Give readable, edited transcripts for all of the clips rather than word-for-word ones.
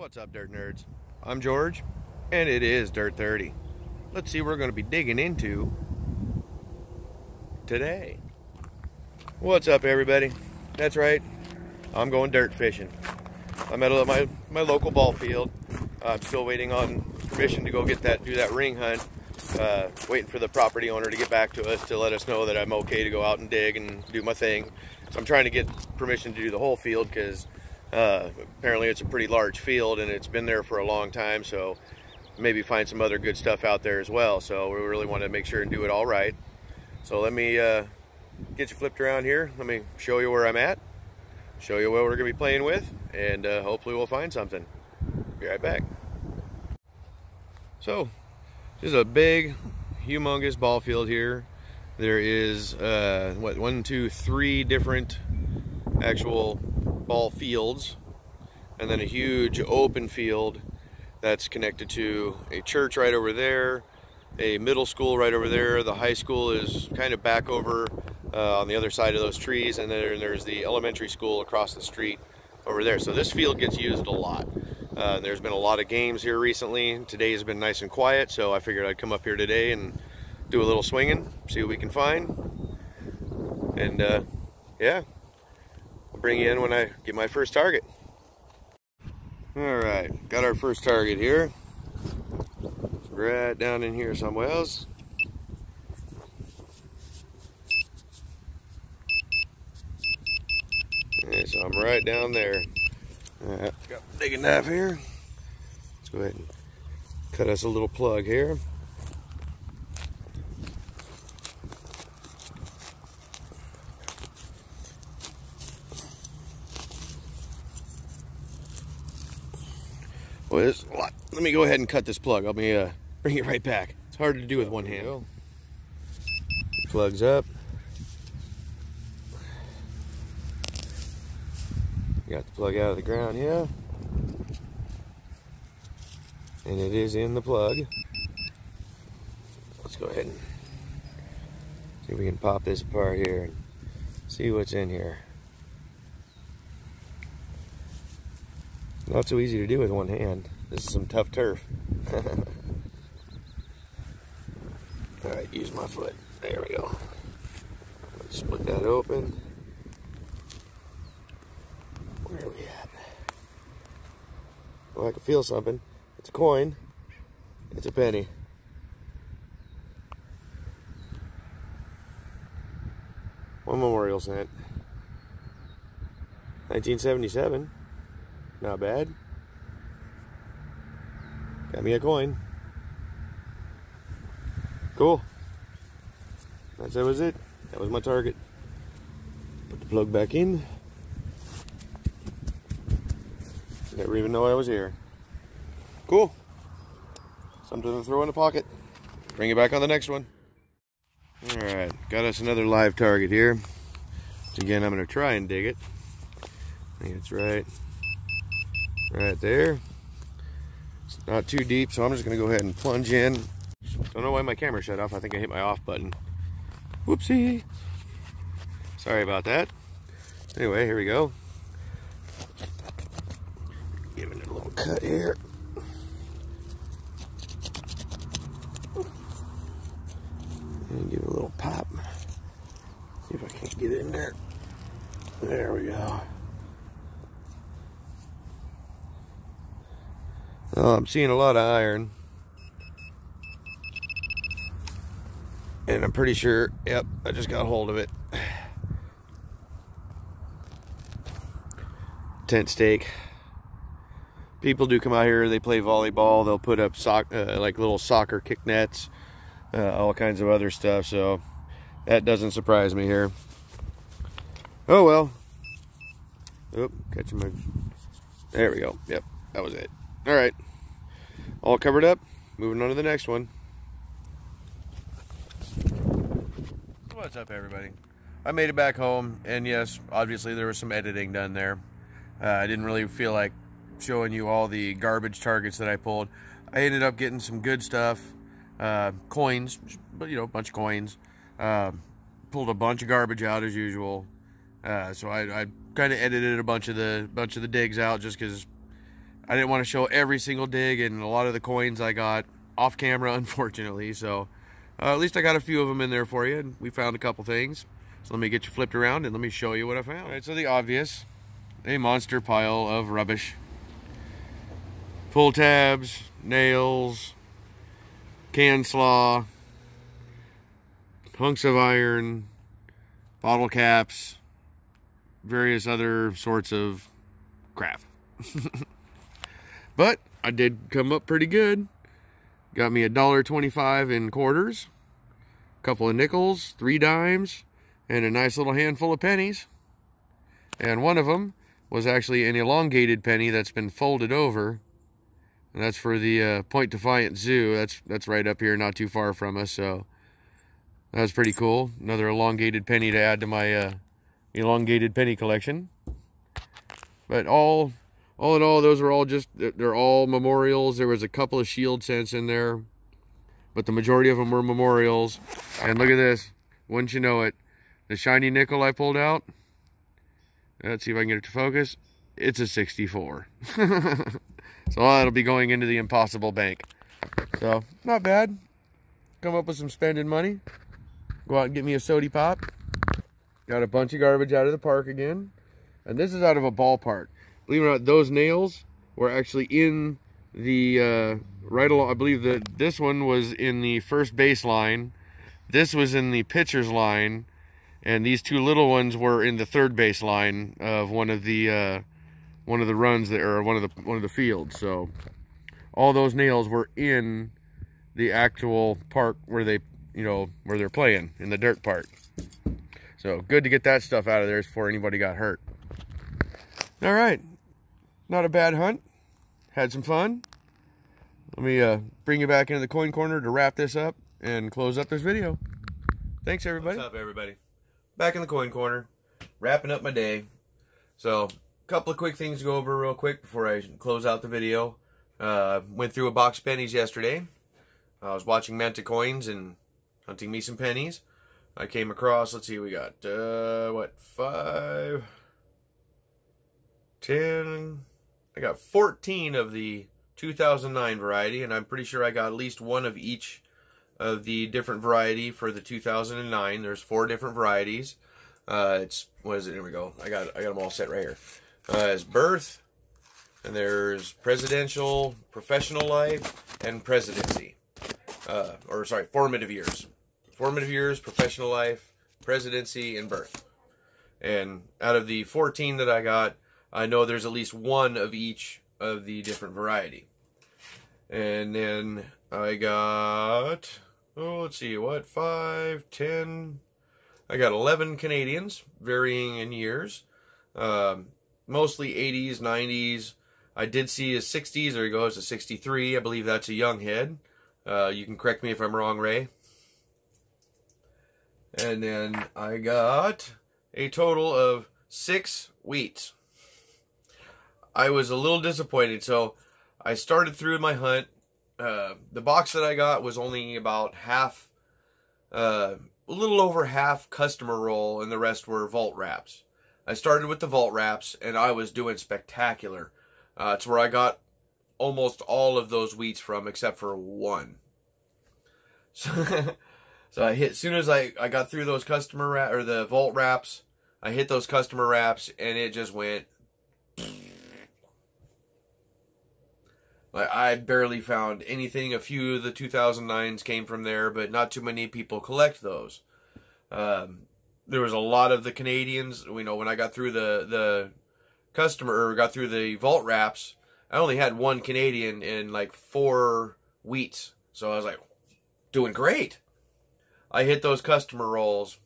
What's up, Dirt Nerds? I'm George, and it is Dirt 30. Let's see what we're going to be digging into today. What's up, everybody? That's right, I'm going dirt fishing. I'm at my local ball field. I'm still waiting on permission to go do that ring hunt. Waiting for the property owner to get back to us to let us know that I'm okay to go out and dig and do my thing. So I'm trying to get permission to do the whole field because apparently it's a pretty large field and it's been there for a long time, so maybe find some other good stuff out there as well. So we really want to make sure and do it all right. So let me get you flipped around here. Let me show you where I'm at, show you what we're going to be playing with, and hopefully we'll find something. Be right back. So this is a big, humongous ball field here. There is one, two, three different actual ball fields, and then a huge open field that's connected to a church right over there, a middle school right over there. The high school is kind of back over on the other side of those trees, and then there's the elementary school across the street over there. So this field gets used a lot. There's been a lot of games here recently. Today has been nice and quiet, so I figured I'd come up here today and do a little swinging, see what we can find, and yeah, I'll bring you in when I get my first target. Alright, got our first target here. It's right down in here somewhere else. Okay, so I'm right down there. Alright, got a big enough here. Let's go ahead and cut us a little plug here. Well, there's a lot. Let me go ahead and cut this plug. I'll be bring it right back. It's hard to do with one hand. Plugs up. Got the plug out of the ground here, and it is in the plug. Let's go ahead and see if we can pop this apart here and see what's in here. Not so easy to do with one hand. This is some tough turf. Alright, use my foot. There we go. Let's split that open. Where are we at? Oh, I can feel something. It's a coin. It's a penny. One memorial cent. 1977. Not bad. Got me a coin. Cool. That was it. That was my target. Put the plug back in. Never even know I was here. Cool. Something to throw in the pocket. Bring it back on the next one. Alright, got us another live target here. Again, I'm going to try and dig it. I think it's right there. It's not too deep, so I'm just going to go ahead and plunge in. Don't know why my camera shut off. I think I hit my off button. Whoopsie. Sorry about that. Anyway, here we go. Giving it a little cut here. And give it a little pop. See if I can't get it in there. There we go. Oh, I'm seeing a lot of iron. And I'm pretty sure, yep, I just got hold of it. Tent stake. People do come out here, they play volleyball, they'll put up like little soccer kick nets, all kinds of other stuff, so that doesn't surprise me here. Oh well. Oop, catching my... There we go. Yep, that was it. Alright. All covered up. Moving on to the next one. What's up, everybody? I made it back home, and yes, obviously there was some editing done there. I didn't really feel like showing you all the garbage targets that I pulled. I ended up getting some good stuff. Coins, but you know, a bunch of coins. Pulled a bunch of garbage out as usual. So I kind of edited a bunch of the digs out just because I didn't want to show every single dig, and a lot of the coins I got off camera, unfortunately. So at least I got a few of them in there for you, and we found a couple things. So let me get you flipped around and let me show you what I found. All right, so the obvious, a monster pile of rubbish. Pull tabs, nails, can slaw, hunks of iron, bottle caps, various other sorts of crap. But I did come up pretty good. Got me $1.25 in quarters, a couple of nickels, 3 dimes, and a nice little handful of pennies. And one of them was actually an elongated penny that's been folded over. And that's for the Point Defiant Zoo. That's right up here, not too far from us. So that was pretty cool. Another elongated penny to add to my elongated penny collection. But all in all, those are all they're all memorials. There was a couple of shield cents in there, but the majority of them were memorials. And look at this. Wouldn't you know it, the shiny nickel I pulled out, let's see if I can get it to focus, it's a 64. So that'll be going into the impossible bank. So, not bad. Come up with some spending money. Go out and get me a sody pop. Got a bunch of garbage out of the park again. And this is out of a ballpark. Believe it or not, those nails were actually in the, right along, I believe that this one was in the first base line. This was in the pitcher's line. And these two little ones were in the third base line of one of the runs there, or one of the fields. So all those nails were in the actual park where they, where they're playing, in the dirt part. So good to get that stuff out of there before anybody got hurt. All right, not a bad hunt. Had some fun. Let me bring you back into the coin corner to wrap this up and close up this video. Thanks, everybody. What's up, everybody? Back in the coin corner, wrapping up my day. So, a couple of quick things to go over real quick before I close out the video. Went through a box of pennies yesterday. I was watching Manta Coins and hunting me some pennies. I came across, let's see, we got, 5, 10, I got 14 of the 2009 variety, and I'm pretty sure I got at least one of each of the different variety for the 2009. There's 4 different varieties. What is it? Here we go. I got them all set right here. It's Birth, and there's Presidential, Professional Life, and Presidency. Formative Years. Formative Years, Professional Life, Presidency, and Birth. And out of the 14 that I got, I know there's at least one of each of the different variety. And then I got, let's see, 5, 10, I got 11 Canadians, varying in years. Mostly 80s, 90s. I did see a 60s, there he goes, a 63. I believe that's a young head. You can correct me if I'm wrong, Ray. And then I got a total of 6 wheats. I was a little disappointed, so I started through my hunt. The box that I got was only about half, a little over half customer roll, and the rest were vault wraps. I started with the vault wraps, and I was doing spectacular. It's where I got almost all of those wheats from, except for one. So I hit, as soon as I got through those the vault wraps, I hit those customer wraps, and it just went. Like, I barely found anything. A few of the 2009s came from there, but not too many people collect those. There was a lot of the Canadians. When I got through the got through the vault wraps, I only had one Canadian and like 4 wheats. So I was like, doing great. I hit those customer rolls,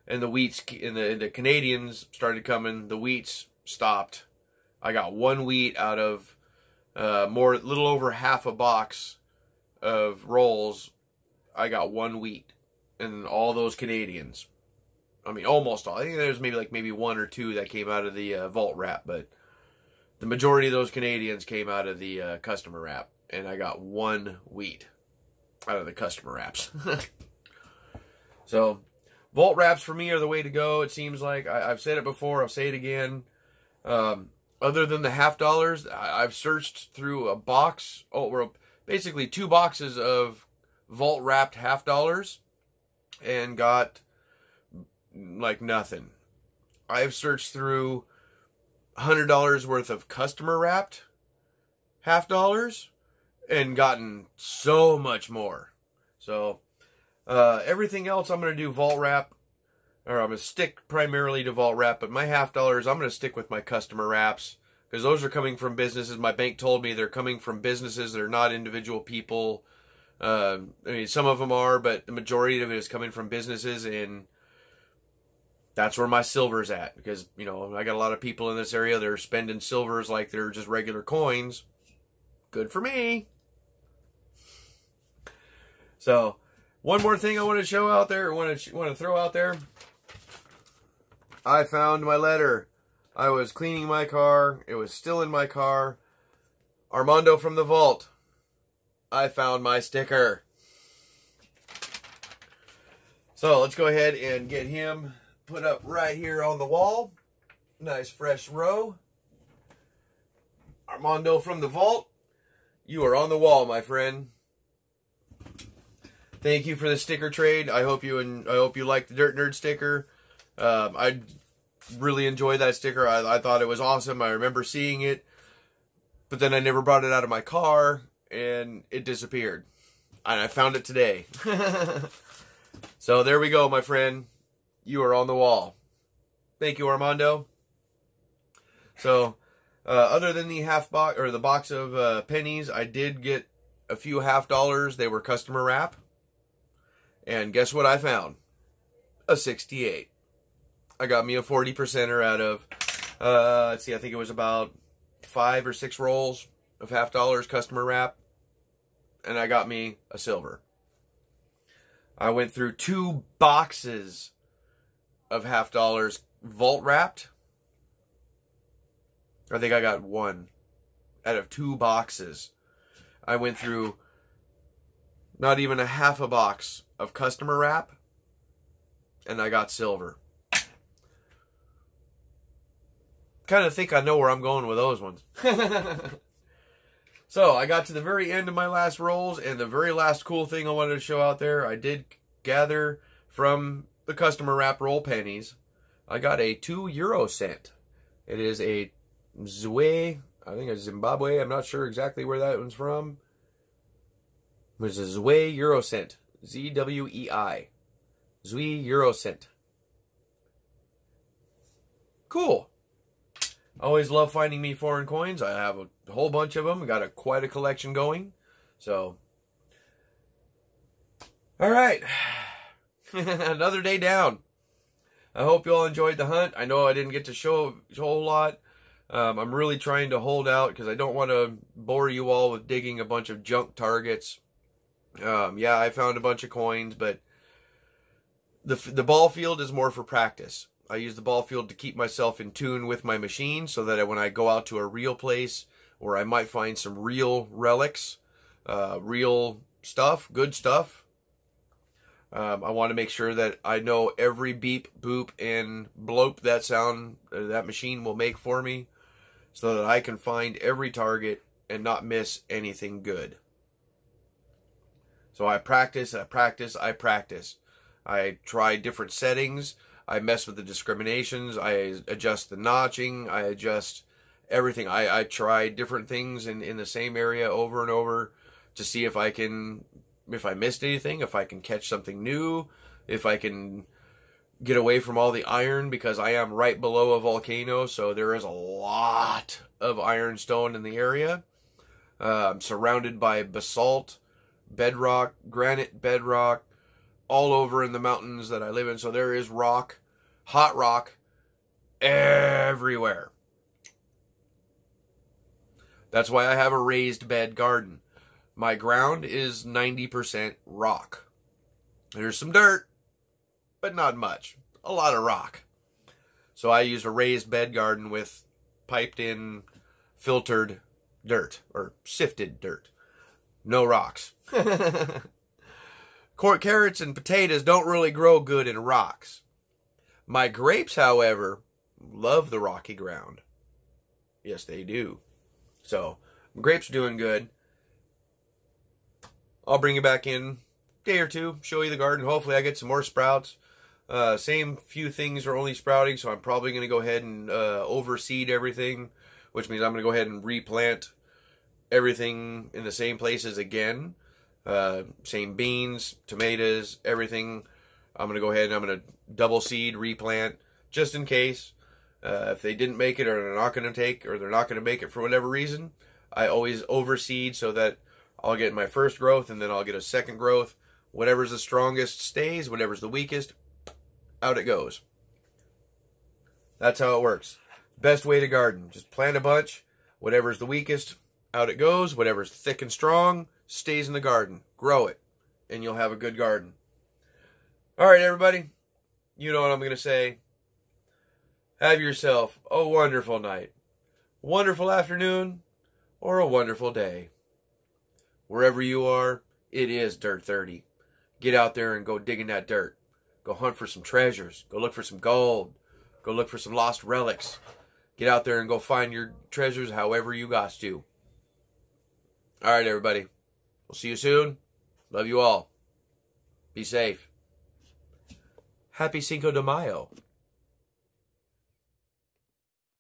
and the wheats and the Canadians started coming. The wheats stopped. I got 1 wheat out of little over half a box of rolls. I got 1 wheat, and all those Canadians. I mean, almost all. I think there's maybe 1 or 2 that came out of the vault wrap, but the majority of those Canadians came out of the customer wrap, and I got 1 wheat out of the customer wraps. So, vault wraps for me are the way to go. It seems like I've said it before. I'll say it again. other than the $half, I've searched through a box, or basically 2 boxes of vault wrapped $half and got like nothing. I've searched through $100 worth of customer wrapped $half and gotten so much more. So everything else I'm going to do vault wrap, or I'm going to stick primarily to vault wrap, but my $half, I'm going to stick with my customer wraps, because those are coming from businesses. My bank told me they're coming from businesses. They're not individual people. I mean, some of them are, but the majority of it is coming from businesses, and that's where my silver's at, because, you know, I got a lot of people in this area. They're spending silvers like they're just regular coins. Good for me. So, one more thing I want to show out there, want to throw out there. I found my letter. I was cleaning my car. It was still in my car. Armando from the vault. I found my sticker. So let's go ahead and get him put up right here on the wall. Nice fresh row. Armando from the vault. You are on the wall, my friend. Thank you for the sticker trade. I hope you like the Dirt Nerd sticker. I really enjoyed that sticker. I thought it was awesome. I remember seeing it, but then I never brought it out of my car, and it disappeared. And I found it today. So there we go, my friend. You are on the wall. Thank you, Armando. So, other than the the box of pennies, I did get a few $half. They were customer wrap. And guess what I found? A 68. I got me a 40%er out of, let's see, I think it was about 5 or 6 rolls of $half customer wrap. And I got me a silver. I went through 2 boxes of $half vault wrapped. I think I got 1 out of 2 boxes. I went through not even a half a box of customer wrap, and I got silver. Kind of think I know where I'm going with those ones. So, I got to the very end of my last rolls, and the very last cool thing I wanted to show out there, I did gather from the customer wrap roll pennies. I got a 2 euro cent. It is a Zwe, I think it's Zimbabwe. I'm not sure exactly where that one's from. It was a Zwe euro cent. Z-W-E-I. Zwe euro cent. Cool. I always love finding me foreign coins. I have a whole bunch of them. Got quite a collection going. So, all right. Another day down. I hope you all enjoyed the hunt. I know I didn't get to show a whole lot. I'm really trying to hold out because I don't want to bore you all with digging a bunch of junk targets. Yeah, I found a bunch of coins, but the ball field is more for practice. I use the ball field to keep myself in tune with my machine so that when I go out to a real place where I might find some real relics, real stuff, good stuff, I want to make sure that I know every beep, boop, and bloop that sound that machine will make for me so that I can find every target and not miss anything good. So I practice, I practice, I practice. I try different settings. I mess with the discriminations. I adjust the notching. I adjust everything. I try different things in the same area over and over to see if I missed anything, if I can catch something new, if I can get away from all the iron, because I am right below a volcano, so there is a lot of ironstone in the area. I'm surrounded by basalt, bedrock, granite bedrock, all over in the mountains that I live in. So there is rock, hot rock, everywhere. That's why I have a raised bed garden. My ground is 90% rock. There's some dirt, but not much. A lot of rock. So I use a raised bed garden with piped in filtered dirt, or sifted dirt. No rocks. Carrots and potatoes don't really grow good in rocks. My grapes, however, love the rocky ground. Yes, they do. So, grapes are doing good. I'll bring you back in a day or two, show you the garden. Hopefully I get some more sprouts. Same few things are only sprouting, so I'm probably going to go ahead and overseed everything, which means I'm going to go ahead and replant everything in the same places again. Same beans, tomatoes, everything. I'm going to go ahead and I'm going to double seed, replant, just in case. If they didn't make it, or they're not going to make it for whatever reason, I always overseed so that I'll get my first growth and then I'll get a second growth. Whatever's the strongest stays, whatever's the weakest, out it goes. That's how it works. Best way to garden. Just plant a bunch. Whatever's the weakest, out it goes. Whatever's thick and strong, stays in the garden. Grow it, and you'll have a good garden. All right, everybody. You know what I'm going to say. Have yourself a wonderful night, wonderful afternoon, or a wonderful day. Wherever you are, it is Dirt 30. Get out there and go dig in that dirt. Go hunt for some treasures. Go look for some gold. Go look for some lost relics. Get out there and go find your treasures however you got to. All right, everybody. We'll see you soon. Love you all. Be safe. Happy Cinco de Mayo.